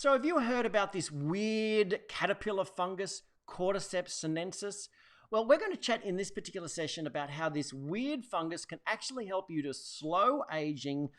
So have you heard about this weird caterpillar fungus, Cordyceps sinensis? Well, we're going to chat in this particular session about how this weird fungus can actually help you to slow aging,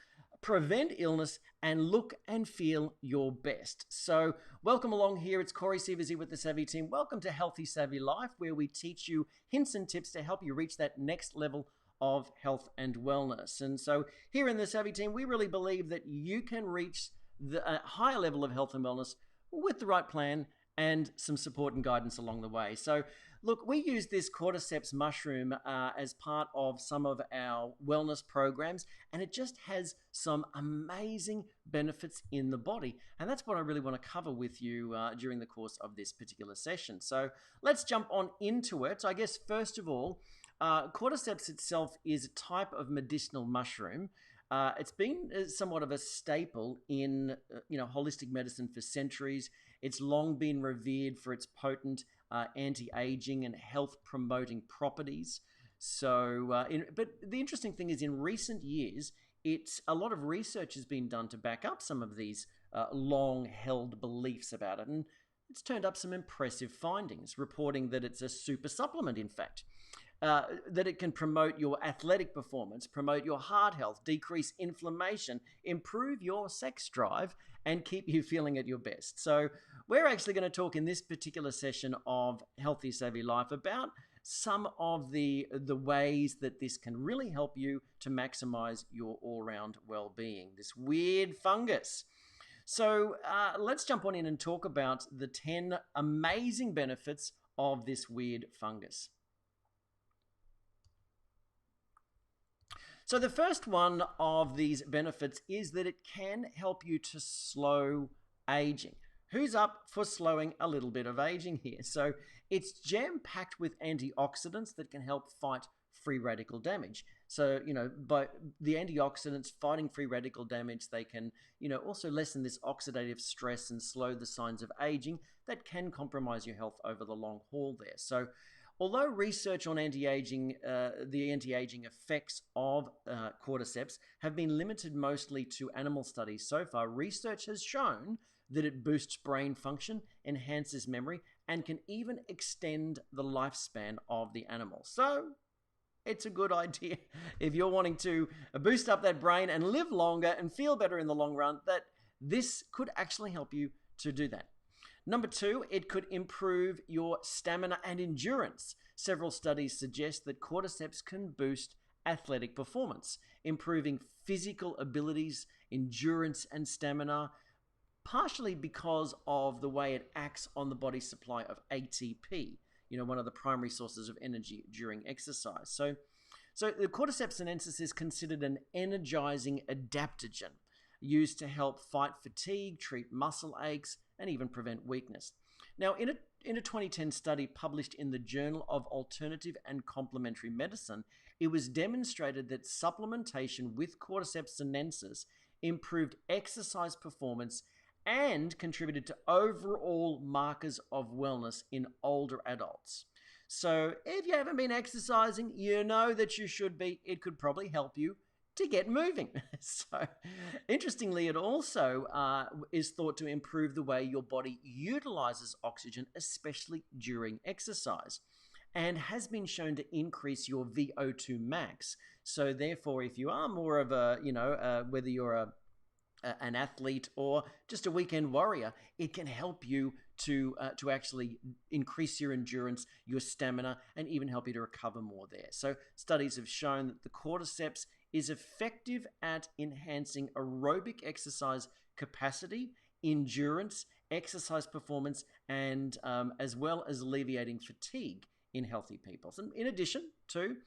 prevent illness, and look and feel your best. So welcome along here. It's Corey Seversy with the Savvy team. Welcome to Healthy Savvy Life, where we teach you hints and tips to help you reach that next level of health and wellness. And so here in the Savvy team, we really believe that you can reach the higher level of health and wellness with the right plan and some support and guidance along the way. So look, we use this Cordyceps mushroom as part of some of our wellness programs, and it just has some amazing benefits in the body. And that's what I really want to cover with you during the course of this particular session. So let's jump on into it. I guess first of all, Cordyceps itself is a type of medicinal mushroom. It's been somewhat of a staple in holistic medicine for centuries. It's long been revered for its potent anti-aging and health-promoting properties. So, but the interesting thing is, in recent years, a lot of research has been done to back up some of these long-held beliefs about it, and it's turned up some impressive findings, reporting that it's a super supplement, in fact. That it can promote your athletic performance, promote your heart health, decrease inflammation, improve your sex drive, and keep you feeling at your best. So we're actually going to talk in this particular session of Healthy Savvy Life about some of the ways that this can really help you to maximize your all-round well-being, this weird fungus. So let's jump on in and talk about the 10 amazing benefits of this weird fungus. So the first one of these benefits is that it can help you to slow aging. Who's up for slowing a little bit of aging here? So it's jam-packed with antioxidants that can help fight free radical damage. So, by the antioxidants fighting free radical damage, they can, also lessen this oxidative stress and slow the signs of aging that can compromise your health over the long haul there. So although research on the anti-aging effects of Cordyceps have been limited mostly to animal studies so far, research has shown that it boosts brain function, enhances memory, and can even extend the lifespan of the animal. So it's a good idea if you're wanting to boost up that brain and live longer and feel better in the long run, that this could actually help you to do that. Number 2, it could improve your stamina and endurance. Several studies suggest that Cordyceps can boost athletic performance, improving physical abilities, endurance, and stamina, partially because of the way it acts on the body's supply of ATP, one of the primary sources of energy during exercise. So the Cordyceps sinensis is considered an energizing adaptogen used to help fight fatigue, treat muscle aches, and even prevent weakness. Now, in a 2010 study published in the Journal of Alternative and Complementary Medicine, it was demonstrated that supplementation with Cordyceps sinensis improved exercise performance and contributed to overall markers of wellness in older adults. So if you haven't been exercising, you know that you should be. It could probably help you to get moving. So interestingly, it also is thought to improve the way your body utilizes oxygen, especially during exercise, and has been shown to increase your VO2 max. So therefore, if you are more of a, whether you're an athlete or just a weekend warrior, it can help you to actually increase your endurance, your stamina, and even help you to recover more there. So studies have shown that the Cordyceps is effective at enhancing aerobic exercise capacity, endurance, exercise performance, and as well as alleviating fatigue in healthy people. So in addition to,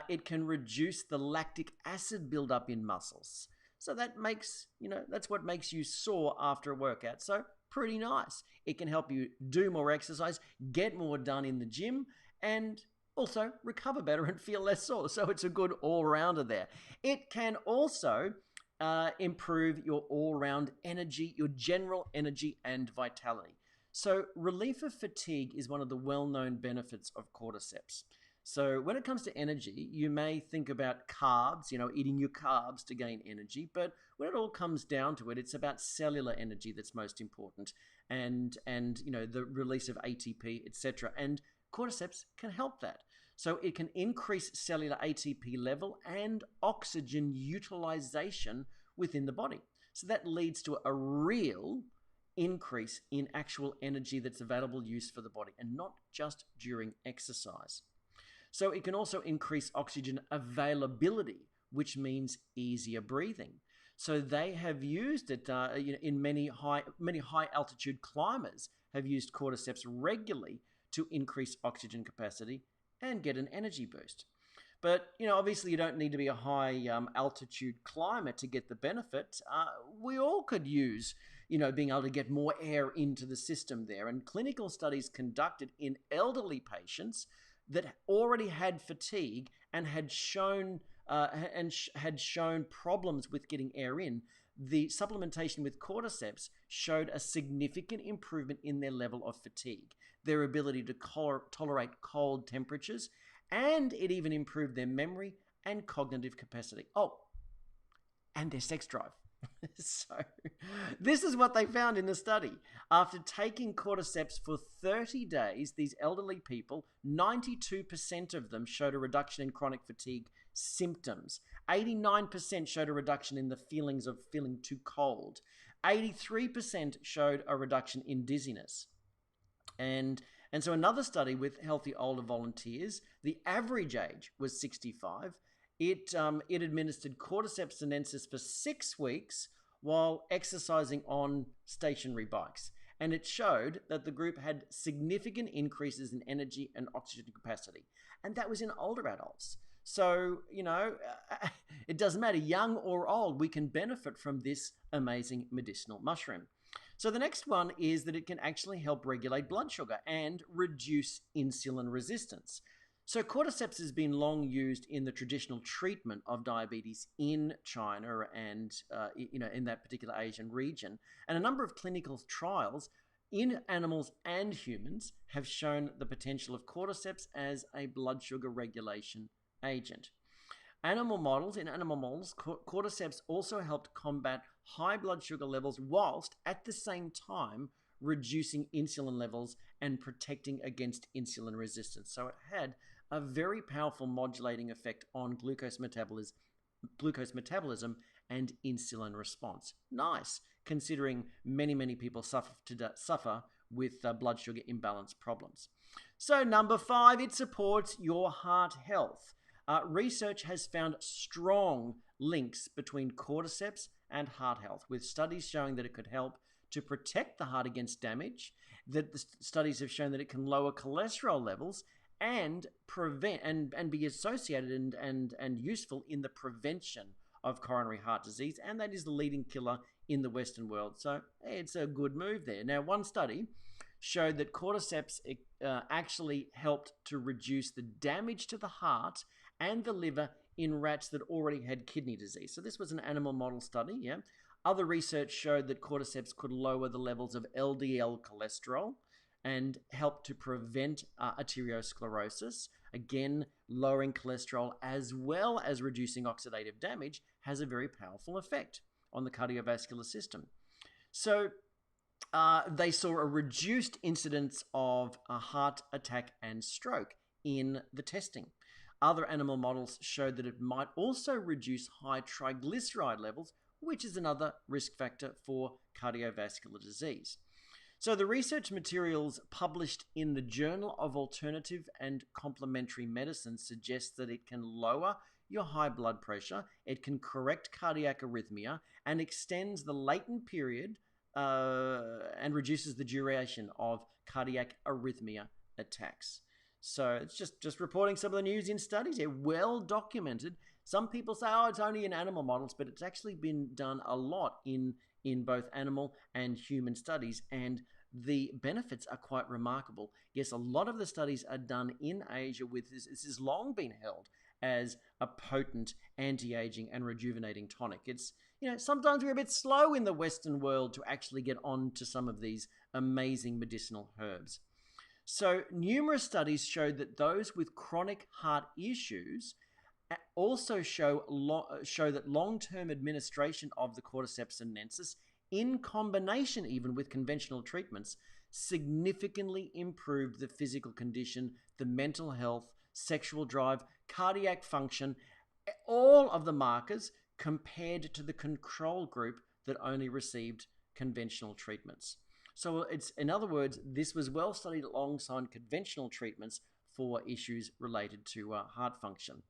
it can reduce the lactic acid buildup in muscles. So that makes, that's what makes you sore after a workout. So pretty nice. It can help you do more exercise, get more done in the gym, and also recover better and feel less sore. So it's a good all-rounder there. It can also improve your all-round energy, your general energy and vitality. So relief of fatigue is one of the well-known benefits of Cordyceps. So when it comes to energy, you may think about carbs, eating your carbs to gain energy, but when it all comes down to it, it's about cellular energy that's most important, and the release of ATP, etc. And cordyceps can help that. So it can increase cellular ATP level and oxygen utilization within the body. So that leads to a real increase in actual energy that's available use for the body, and not just during exercise. So it can also increase oxygen availability, which means easier breathing. So they have used it in many high altitude climbers have used cordyceps regularly to increase oxygen capacity and get an energy boost. But, obviously you don't need to be a high altitude climber to get the benefit. We all could use, being able to get more air into the system there. And clinical studies conducted in elderly patients that already had fatigue and had shown problems with getting air in, the supplementation with cordyceps showed a significant improvement in their level of fatigue, their ability to tolerate cold temperatures, and it even improved their memory and cognitive capacity. Oh, and their sex drive. So this is what they found in the study. After taking cordyceps for 30 days, these elderly people, 92% of them showed a reduction in chronic fatigue symptoms. 89% showed a reduction in the feelings of feeling too cold. 83% showed a reduction in dizziness. And so another study with healthy older volunteers, the average age was 65. It administered cordyceps sinensis for 6 weeks while exercising on stationary bikes. And it showed that the group had significant increases in energy and oxygen capacity. And that was in older adults. So, it doesn't matter, young or old, we can benefit from this amazing medicinal mushroom. So the next one is that it can actually help regulate blood sugar and reduce insulin resistance. So cordyceps has been long used in the traditional treatment of diabetes in China and in that particular Asian region. And a number of clinical trials in animals and humans have shown the potential of cordyceps as a blood sugar regulation agent. In animal models, cordyceps also helped combat high blood sugar levels whilst at the same time reducing insulin levels and protecting against insulin resistance. So it had a very powerful modulating effect on glucose metabolism and insulin response. Nice, considering many people suffer with blood sugar imbalance problems. So number 5, it supports your heart health. Research has found strong links between cordyceps and heart health, with studies showing that it could help to protect the heart against damage, that the studies have shown that it can lower cholesterol levels and prevent and be associated and useful in the prevention of coronary heart disease, and that is the leading killer in the Western world. So it's a good move there. Now, one study showed that cordyceps actually helped to reduce the damage to the heart and the liver in rats that already had kidney disease. So this was an animal model study, yeah. Other research showed that cordyceps could lower the levels of LDL cholesterol and help to prevent arteriosclerosis. Again, lowering cholesterol as well as reducing oxidative damage has a very powerful effect on the cardiovascular system. So they saw a reduced incidence of a heart attack and stroke in the testing. Other animal models showed that it might also reduce high triglyceride levels, which is another risk factor for cardiovascular disease. So the research materials published in the Journal of Alternative and Complementary Medicine suggest that it can lower your high blood pressure, it can correct cardiac arrhythmia, and extends the latent period and reduces the duration of cardiac arrhythmia attacks. So it's just reporting some of the news in studies. They're well documented. Some people say, oh, it's only in animal models, but it's actually been done a lot in both animal and human studies, and the benefits are quite remarkable. Yes, a lot of the studies are done in Asia with this. This has long been held as a potent anti-aging and rejuvenating tonic. It's, sometimes we're a bit slow in the Western world to actually get on to some of these amazing medicinal herbs. So numerous studies showed that those with chronic heart issues also show that long-term administration of the Cordyceps sinensis, in combination even with conventional treatments, significantly improved the physical condition, the mental health, sexual drive, cardiac function, all of the markers compared to the control group that only received conventional treatments. So it's, in other words, this was well studied alongside conventional treatments for issues related to heart function.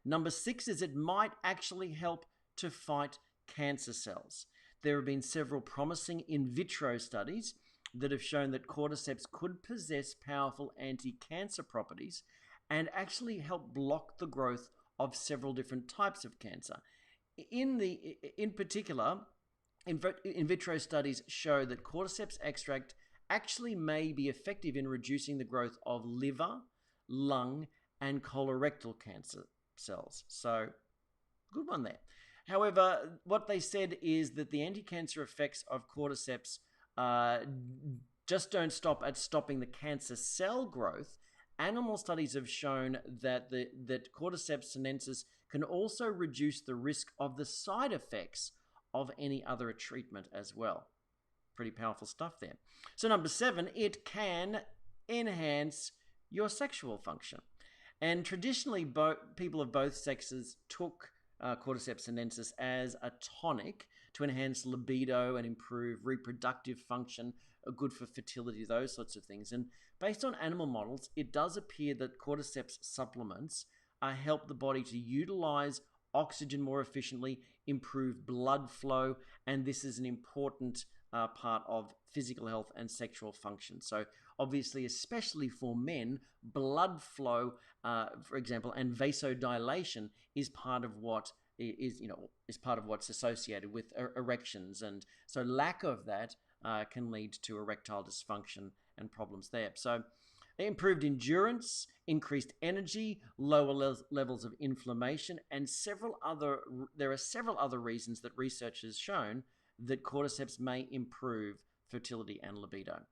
Number 6 is it might actually help to fight cancer cells. There have been several promising in vitro studies that have shown that cordyceps could possess powerful anti-cancer properties and actually help block the growth of several different types of cancer. In particular, in vitro studies show that cordyceps extract actually may be effective in reducing the growth of liver, lung, and colorectal cancer cells. So, good one there. However, what they said is that the anti-cancer effects of cordyceps just don't stop at stopping the cancer cell growth. Animal studies have shown that that Cordyceps sinensis can also reduce the risk of the side effects of any other treatment as well. Pretty powerful stuff there. So number 7, it can enhance your sexual function. And traditionally, people of both sexes took Cordyceps sinensis as a tonic to enhance libido and improve reproductive function, good for fertility, those sorts of things. And based on animal models, it does appear that Cordyceps supplements help the body to utilize oxygen more efficiently, improve blood flow, and this is an important part of physical health and sexual function. So obviously, especially for men, blood flow, for example, and vasodilation is part of what is part of what's associated with erections, and so lack of that can lead to erectile dysfunction and problems there. So improved endurance, increased energy, lower levels of inflammation, and there are several other reasons that research has shown that cordyceps may improve fertility and libido.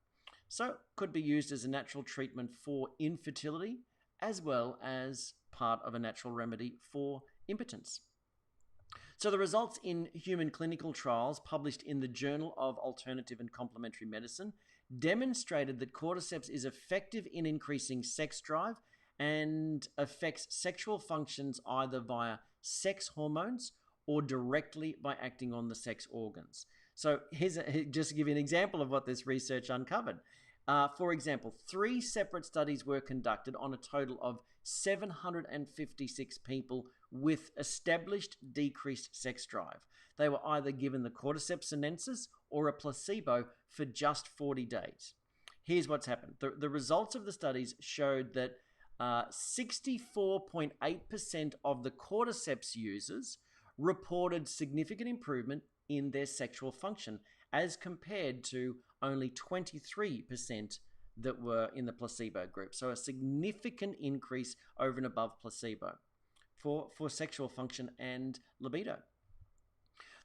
So could be used as a natural treatment for infertility as well as part of a natural remedy for impotence. So the results in human clinical trials published in the Journal of Alternative and Complementary Medicine demonstrated that cordyceps is effective in increasing sex drive and affects sexual functions either via sex hormones or directly by acting on the sex organs. So just to give you an example of what this research uncovered. For example, 3 separate studies were conducted on a total of 756 people with established decreased sex drive. They were either given the Cordyceps sinensis or a placebo for just 40 days. Here's what's happened. The results of the studies showed that 64.8% of the Cordyceps users reported significant improvement in their sexual function as compared to only 23% that were in the placebo group. So a significant increase over and above placebo for sexual function and libido.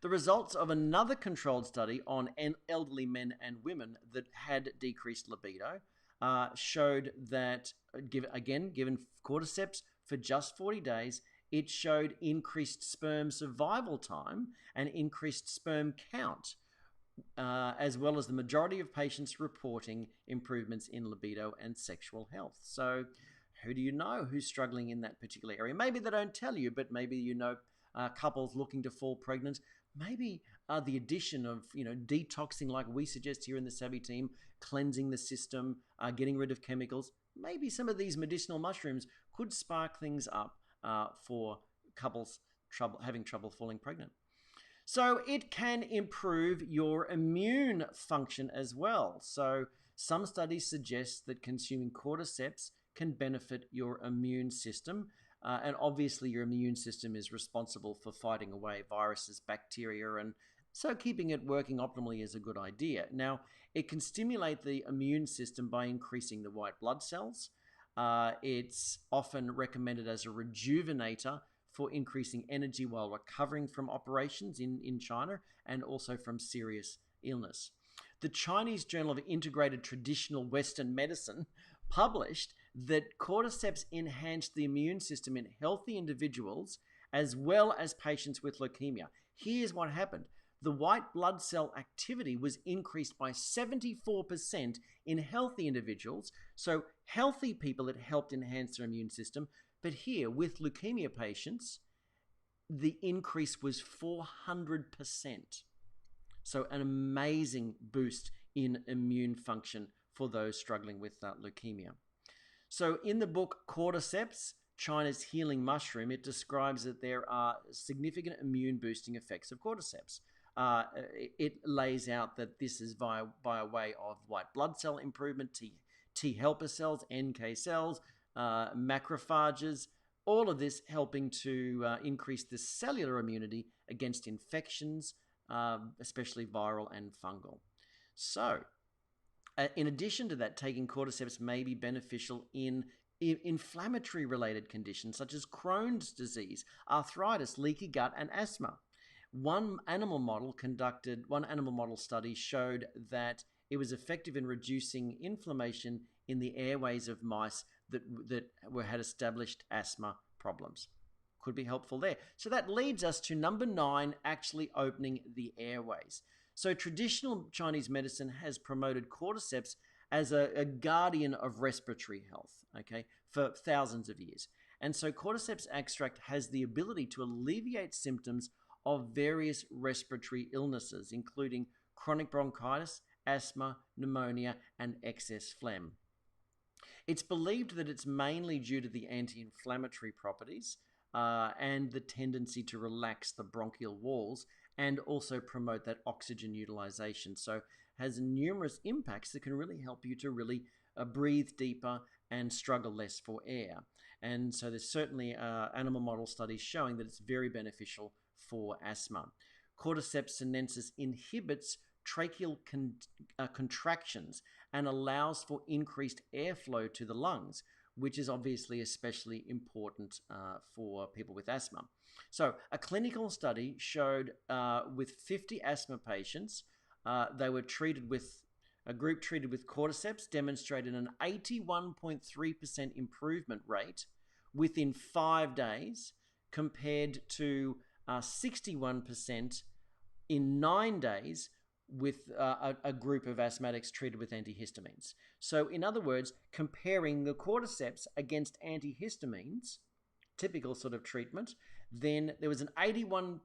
The results of another controlled study on elderly men and women that had decreased libido showed that, given cordyceps for just 40 days, it showed increased sperm survival time and increased sperm count, as well as the majority of patients reporting improvements in libido and sexual health. So who do you know who's struggling in that particular area? Maybe they don't tell you, but maybe you know couples looking to fall pregnant. Maybe the addition of detoxing, like we suggest here in the Savvy team, cleansing the system, getting rid of chemicals. Maybe some of these medicinal mushrooms could spark things up for couples having trouble falling pregnant. So it can improve your immune function as well. So some studies suggest that consuming cordyceps can benefit your immune system. And obviously your immune system is responsible for fighting away viruses, bacteria, and so keeping it working optimally is a good idea. Now, it can stimulate the immune system by increasing the white blood cells. It's often recommended as a rejuvenator for increasing energy while recovering from operations in China and also from serious illness. The Chinese Journal of Integrated Traditional Western Medicine published that cordyceps enhanced the immune system in healthy individuals as well as patients with leukemia. Here's what happened. The white blood cell activity was increased by 74% in healthy individuals. So healthy people, it helped enhance their immune system. But here, with leukemia patients, the increase was 400%. So an amazing boost in immune function for those struggling with leukemia. So in the book Cordyceps, China's Healing Mushroom, it describes that there are significant immune boosting effects of cordyceps. It lays out that this is by way of white blood cell improvement, T helper cells, NK cells, macrophages, all of this helping to increase the cellular immunity against infections, especially viral and fungal. So, in addition to that, taking cordyceps may be beneficial in inflammatory related conditions such as Crohn's disease, arthritis, leaky gut, and asthma. One animal model study showed that it was effective in reducing inflammation in the airways of mice that had established asthma problems. Could be helpful there. So that leads us to number 9, actually opening the airways. So traditional Chinese medicine has promoted cordyceps as a guardian of respiratory health, okay, for thousands of years. And so cordyceps extract has the ability to alleviate symptoms of various respiratory illnesses, including chronic bronchitis, asthma, pneumonia, and excess phlegm. It's believed that it's mainly due to the anti-inflammatory properties and the tendency to relax the bronchial walls and also promote that oxygen utilization. So has numerous impacts that can really help you to really breathe deeper and struggle less for air. And so there's certainly animal model studies showing that it's very beneficial for asthma. Cordyceps sinensis inhibits tracheal contractions and allows for increased airflow to the lungs, which is obviously especially important for people with asthma. So a clinical study showed with 50 asthma patients, they were treated with a group treated with cordyceps demonstrated an 81.3% improvement rate within 5 days compared to 61% in 9 days with a group of asthmatics treated with antihistamines. So in other words, comparing the cordyceps against antihistamines, typical sort of treatment, then there was an 81%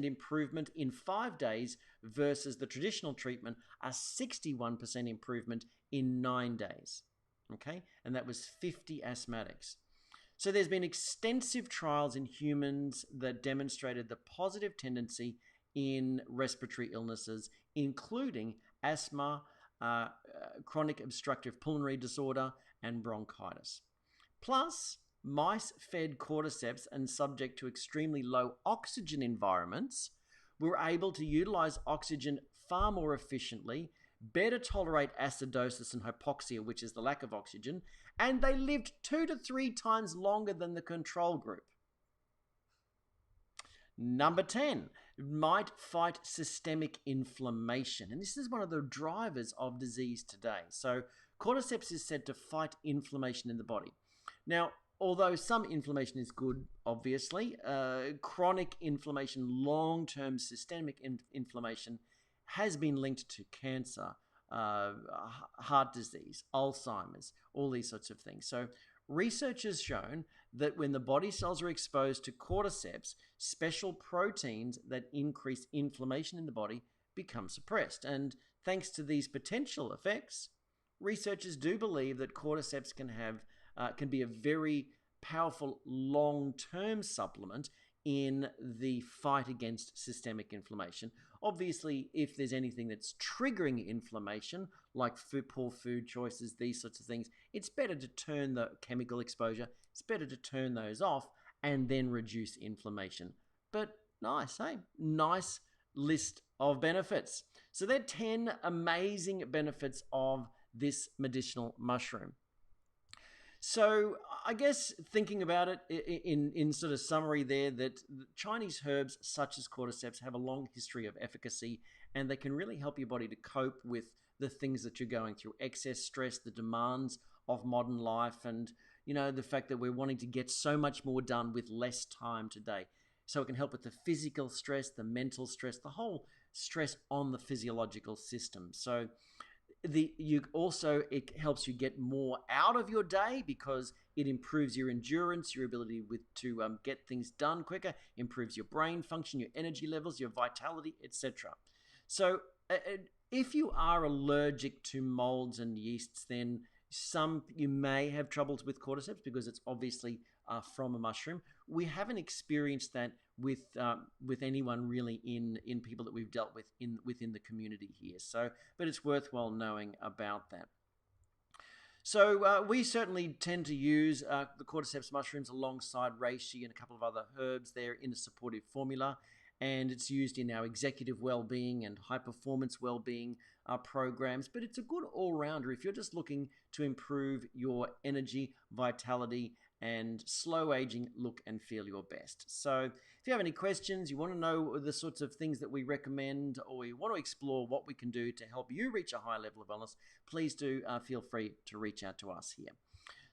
improvement in 5 days versus the traditional treatment, a 61% improvement in 9 days. Okay, and that was 50 asthmatics. So there's been extensive trials in humans that demonstrated the positive tendency in respiratory illnesses, including asthma, chronic obstructive pulmonary disorder, and bronchitis. Plus, mice fed cordyceps and subject to extremely low oxygen environments were able to utilize oxygen far more efficiently, better tolerate acidosis and hypoxia, which is the lack of oxygen, and they lived 2 to 3 times longer than the control group. Number 10, might fight systemic inflammation. And this is one of the drivers of disease today. So cordyceps is said to fight inflammation in the body. Now, although some inflammation is good, obviously, chronic inflammation, long-term systemic inflammation has been linked to cancer, heart disease, Alzheimer's, all these sorts of things. So research has shown that when the body cells are exposed to cordyceps, special proteins that increase inflammation in the body become suppressed. And thanks to these potential effects, researchers do believe that cordyceps can be a very powerful long-term supplement in the fight against systemic inflammation. Obviously, if there's anything that's triggering inflammation, like poor food choices, these sorts of things, it's better to turn the chemical exposure, it's better to turn those off and then reduce inflammation. But nice, hey? Nice list of benefits. So they're 10 amazing benefits of this medicinal mushroom. So I guess thinking about it in sort of summary there, that Chinese herbs such as cordyceps have a long history of efficacy, and they can really help your body to cope with the things that you're going through, excess stress, the demands of modern life, and the fact that we're wanting to get so much more done with less time today. So it can help with the physical stress, the mental stress, the whole stress on the physiological system. So it helps you get more out of your day because it improves your endurance, your ability to get things done quicker, improves your brain function, your energy levels, your vitality, etc. So if you are allergic to molds and yeasts, then you may have troubles with cordyceps because it's obviously from a mushroom. We haven't experienced that with anyone really in people that we've dealt with within the community here. So, but it's worthwhile knowing about that. So we certainly tend to use the cordyceps mushrooms alongside reishi and a couple of other herbs there in a supportive formula. And it's used in our executive well-being and high-performance well-being programs. But it's a good all-rounder if you're just looking to improve your energy, vitality, and slow aging look and feel your best. So if you have any questions, you want to know the sorts of things that we recommend, or you want to explore what we can do to help you reach a high level of wellness, please do feel free to reach out to us here.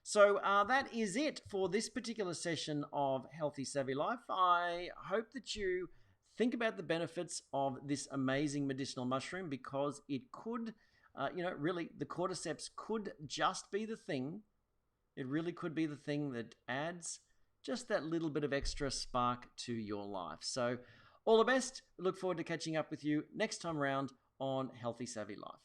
So that is it for this particular session of Healthy Savvy Life. I hope that you think about the benefits of this amazing medicinal mushroom, because it could, really, the cordyceps could just be the thing. It really could be the thing that adds just that little bit of extra spark to your life. So all the best. Look forward to catching up with you next time around on Healthy Savvy Life.